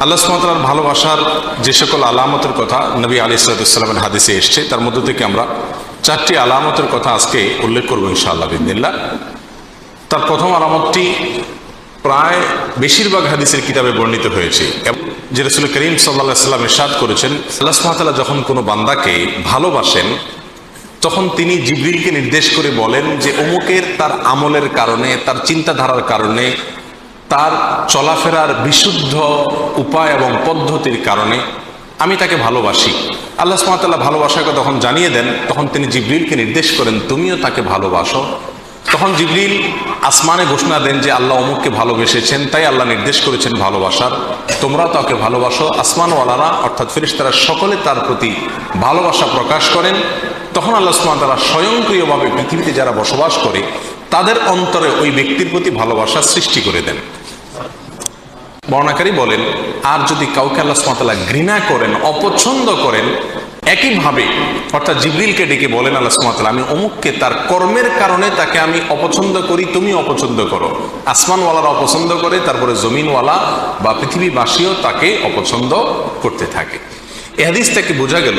আল্লাহ সুবহানাহু ওয়া তাআলার ভালোবাসার যে সকল আলামতের কথা নবী আলাইহিস সালামের হাদিসে এসেছে, তার মধ্য থেকে আমরা 4টি আলামতের কথা আজকে উল্লেখ করব ইনশাআল্লাহ বিইذنিল্লাহ। তার প্রথম আলামতটি প্রায় বেশিরভাগ হাদিসের কিতাবে বর্ণিত হয়েছে, যে রাসূল করিম সাল্লাল্লাহু আলাইহি ওয়াসাল্লাম ইরশাদ করেছেন, আল্লাহ সুবহানাহু ওয়া তাআলা যখন কোনো বান্দাকে ভালোবাসেন তখন তিনি জিবরিলকে নির্দেশ করে বলেন যে অমুকের তার আমলের কারণে, তার চিন্তাধারার কারণে, তার চলাফেরার বিশুদ্ধ উপায় এবং পদ্ধতির কারণে আমি তাকে ভালোবাসি। আল্লাহ সুবহানাহু ওয়া তাআলা ভালোবাসাকে তখন জানিয়ে দেন, তখন তিনি জিবরিলকে নির্দেশ করেন তুমিও তাকে ভালোবাসো। তখন জিবরিল আসমানে ঘোষণা দেন যে আল্লাহ অমুককে ভালোবেসেছেন, তাই আল্লাহ নির্দেশ করেছেন ভালোবাসার, তোমরাও তাকে ভালোবাসো। আসমানওয়ালারা অর্থাৎ ফেরেশতারা সকলে তার প্রতি ভালোবাসা প্রকাশ করেন। তখন আল্লাহ সুবহানাহু ওয়া তাআলা স্বয়ংক্রিয়ভাবে পৃথিবীতে যারা বসবাস করে তাদের অন্তরে ওই ব্যক্তির প্রতি ভালোবাসা সৃষ্টি করে দেন। বর্ণাকারী বলেন, আর যদি কাউকে আল্লাহ সুবহানাহু ওয়া তাআলা ঘৃণা করেন, অপছন্দ করেন, একইভাবে অর্থাৎ জিবরিলকে ডেকে বলেন আল্লাহ সুবহানাহু ওয়া তাআলা আমি অমুককে তার কর্মের কারণে তাকে আমি অপছন্দ করি, তুমি অপছন্দ করো। আসমানওয়ালারা অপছন্দ করে, তারপরে জমিনওয়ালা বা পৃথিবীবাসীও তাকে অপছন্দ করতে থাকে। এই হাদিস থেকে বোঝা গেল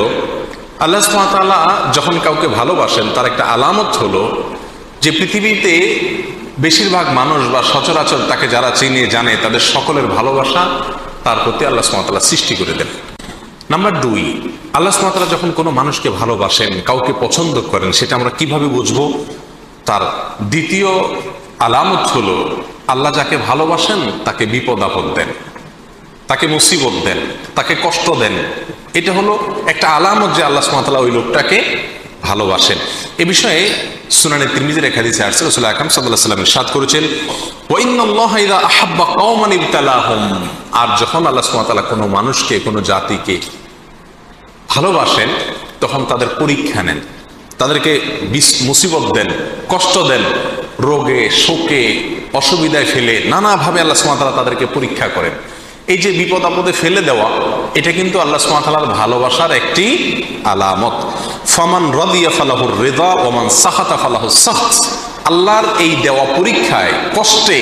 আল্লাহ সুবহানাহু ওয়া তাআলা যখন কাউকে ভালোবাসেন তার একটা আলামত হলো যে পৃথিবীতে বেশিরভাগ মানুষ বা সচরাচর তাকে যারা চিনে জানে তাদের সকলের ভালোবাসা তার প্রতি আল্লাহ সুবহানাহু ওয়া তাআলা সৃষ্টি করে দেন। নাম্বার 2, আল্লাহ সুবহানাহু ওয়া তাআলা যখন কোনো মানুষকে ভালোবাসেন, কাউকে পছন্দ করেন, সেটা আমরা কিভাবে বুঝবো? তার দ্বিতীয় আলামত হলো আল্লাহ যাকে ভালোবাসেন তাকে বিপদ আপদ দেন, তাকে মুসিবত দেন, তাকে কষ্ট দেন। এটা হলো একটা আলামত যে আল্লাহ সুবহানাহু ওয়া তাআলা ওই লোকটাকে ভালোবাসেন। এ বিষয়ে সুনানে তিরমিজির এক হাদিসে আসছে, রাসূল আকরাম সাল্লাল্লাহু আলাইহি ওয়াসাল্লাম ইরশাদ করেছেন, ওয়া ইন্নাল্লাহা ইযা আহাব্বা কওমান ইবতালাহুম, আর যখন আল্লাহ সুবহানাহু ওয়া তাআলা কোনো মানুষকে, কোনো জাতিকে ভালোবাসেন তখন তাদের পরীক্ষা নেন, তাদেরকে মুসিবত দেন, কষ্ট দেন, রোগে শোকে অসুবিধায় ফেলে নানাভাবে আল্লাহ সুবহানাহু ওয়া তাআলা তাদেরকে পরীক্ষা করেন। এই যে বিপদ আপদে ফেলে দেওয়া, এটা কিন্তু আল্লাহ সুবহানাহু ওয়া তাআলার ভালোবাসার একটি আলামত। ফামান রাদিয়া ফালাহুর রিদা ওয়া মান সাখাতা ফালাহুস সাখত, আল্লাহর এই দেওয়া পরীক্ষায়, কষ্টে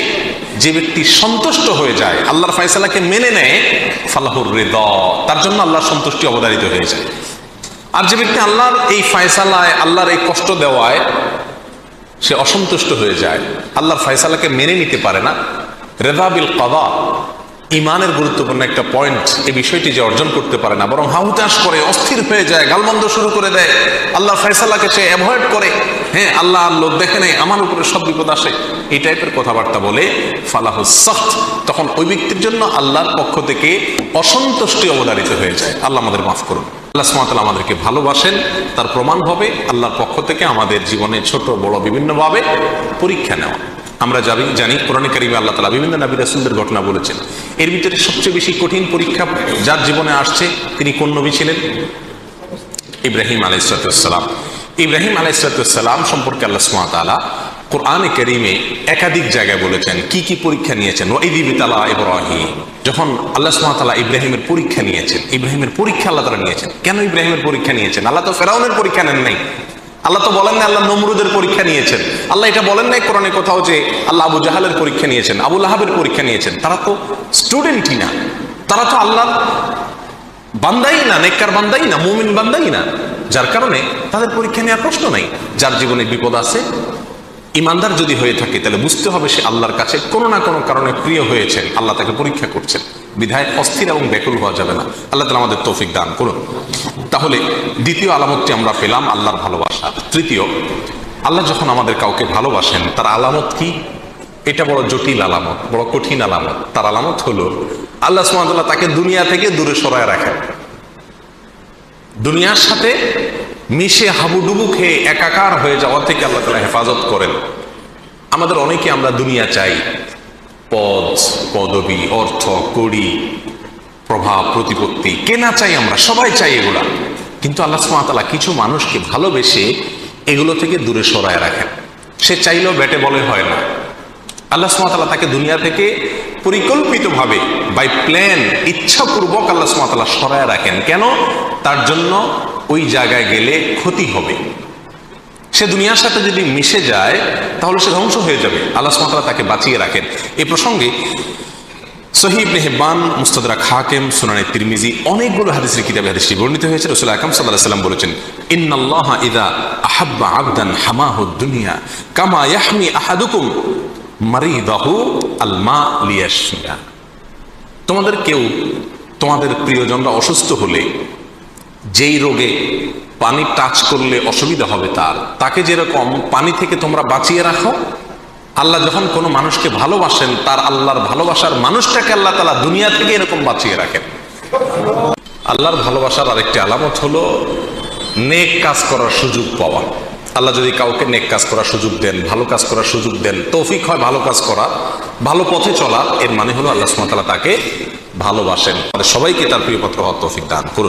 যে ব্যক্তি সন্তুষ্ট হয়ে যায়, আল্লাহর ফয়সালাকে মেনে নেয়, ফালাহুর রিদা, তার জন্য আল্লাহর সন্তুষ্টি অবধারিত হয়ে যায়। আর যে ব্যক্তি আল্লাহর এই ফয়সালায়, আল্লাহর এই কষ্ট দেওয়ায় সে অসন্তুষ্ট হয়ে যায়, আল্লাহর ফয়সালাকে মেনে নিতে পারে না, রিদা বিল কাদা, ইমানের গুরুত্বপূর্ণ একটা পয়েন্ট, এই বিষয়টি যে অর্জন করতে পারে না, বরং হাহুতাশ করে, অস্থির হয়ে যায়, গালমন্দ শুরু করে দেয়, আল্লাহর ফয়সালাকে সে অ্যাভয়েড করে, হ্যাঁ আল্লাহ লোক দেখে নেই, আমার উপরে সব বিপদ আসে, এই টাইপের কথাবার্তা বলে ফালাহুস সাখত, তখন ওই ব্যক্তির জন্য আল্লাহর পক্ষ থেকে অসন্তুষ্টি অবধারিত হয়ে যায়। আল্লাহ আমাদের মাফ করুন। আল্লাহ সুবহানাহু ওয়া তাআলা আমাদেরকে ভালোবাসেন, তার প্রমাণ হবে আল্লাহর পক্ষ থেকে আমাদের জীবনে ছোট বড় বিভিন্নভাবে পরীক্ষা নেওয়া। আমরা জানি কোরআনে কারিমে আল্লাহ তাআলা বিভিন্ন নবী রাসূলদের ঘটনা বলেছেন। এর ভিতরে সবচেয়ে বেশি কঠিন পরীক্ষা যার জীবনে আসছে তিনি কোন নবী ছিলেন? ইব্রাহিম আলাইহিস সালাম। ইব্রাহিম আলাইহিস সালাম সম্পর্কে আল্লাহ সুবহানাহু ওয়া তাআলা কোরআনে কারিমে একাধিক জায়গায় বলেছেন কি কি পরীক্ষা নিয়েছেন। ওয়া ইয ইবতালা ইব্রাহিম, যখন আল্লাহ সুবহানাহু ওয়া তাআলা ইব্রাহিমের পরীক্ষা নিয়েছেন, ইব্রাহিমের পরীক্ষা আল্লাহ তাআলা নিয়েছেন। কেন ইব্রাহিমের পরীক্ষা নিয়েছেন? আল্লাহ তো ফেরাউনের পরীক্ষা নেন নাই, আল্লাহ তো বলেন না আল্লাহ নমরুদের পরীক্ষা নিয়েছেন, আল্লাহ এটা বলেন নাই কোরআনে কোথাও যে আল্লাহ আবু জাহালের পরীক্ষা নিয়েছেন, আবু লাহাবের পরীক্ষা নিয়েছেন। তারা তো স্টুডেন্টই না, তারা তো আল্লাহর বান্দাই না, নেককার বান্দাই না, মুমিন বান্দাই না, যার কারণে তাদের পরীক্ষা নেওয়ার প্রশ্ন নাই। যার জীবনে বিপদ আছে, ইমানদার যদি হয়ে থাকে তাহলে বুঝতে হবে সে আল্লাহর কাছে কোনো না কোনো কারণে প্রিয় হয়েছেন, আল্লাহ তাকে পরীক্ষা করছেন, বিধায় অস্থির এবং ব্যাকুল হওয়া যাবে না। আল্লাহ তাআলা আমাদের তৌফিক দান করুন। তাহলে দ্বিতীয় আলামতটি আমরা পেলাম আল্লাহর ভালোবাসা। তৃতীয়, আল্লাহ যখন আমাদের কাউকে ভালোবাসেন তার আলামত কি? এটা বড় জটিল আলামত, বড় কঠিন আলামত। তার আলামত হলো আল্লাহ সুবহানাহু ওয়া তাআলা তাকে দুনিয়া থেকে দূরে সরায় রাখেন, দুনিয়ার সাথে মিশে হাবুডুবু খেয়ে একাকার হয়ে যাওয়া থেকে আল্লাহ তাআলা হেফাজত করেন। আমাদের অনেকে আমরা দুনিয়া চাই, পদ পদবি, অর্থ কড়ি, প্রভাব প্রতিপত্তি, কেনা চাই, আমরা সবাই চাই এগুলা, কিন্তু আল্লাহ সুবহানাহু ওয়া তাআলা কিছু মানুষকে ভালোবেসে এগুলো থেকে দূরে সরায় রাখেন। সে চাইলেও ব্যাটে বলে হয় না। আল্লাহ সুবহানাহু ওয়া তাআলা তাকে দুনিয়া থেকে পরিকল্পিতভাবে, বাই প্ল্যান, ইচ্ছাপূর্বক আল্লাহ সুবহানাহু ওয়া তাআলা সরায় রাখেন। কেন? তার জন্য ওই জায়গায় গেলে ক্ষতি হবে। সে দুনিয়ার সাথে যদি মিশে যায় তাহলে সে ধ্বংস হয়ে যাবে। আল্লাহ সুবহানাহু ওয়া তাআলা তাকে বাঁচিয়ে রাখেন। এই প্রসঙ্গে সহিহ ইবনে হিব্বান, মুস্তাদরাক হাকিম, সুনানে তিরমিজি, অনেকগুলো হাদিসের কিতাবে হাদিসটি বর্ণিত হয়েছে। রাসূল আকরাম সাল্লাল্লাহু আলাইহি ওয়াসাল্লাম বলেছেন, ইন্নাল্লাহা ইযা আহাব্বা আবদান হামাহু দুনিয়া কামা ইয়াহমি আহাদুকুম মারিদাহু আল মা লিয়াশফিয়া। তোমাদের কেউ, তোমাদের প্রিয়জনরা অসুস্থ হলে যেই রোগে পানি টাচ করলে অসুবিধা হবে তাকে যেরকম পানি থেকে তোমরা বাঁচিয়ে রাখো, আল্লাহ যখন কোনো মানুষকে ভালোবাসেন তার আল্লাহর ভালোবাসার মানুষটাকে আল্লাহ তাআলা দুনিয়া থেকে এরকম বাঁচিয়ে রাখেন। আল্লাহর ভালোবাসার আরেকটি আলামত হলো নেক কাজ করার সুযোগ পাওয়া। আল্লাহ যদি কাউকে নেক কাজ করার সুযোগ দেন, ভালো কাজ করার সুযোগ দেন, তৌফিক হয় ভালো কাজ করা, ভালো পথে চলা, এর মানে হলো আল্লাহ সুবহানাহু ওয়া তাআলা তাকে ভালোবাসেন। সবাইকে তার প্রিয় পাত্র হওয়ার তৌফিক দান করুন।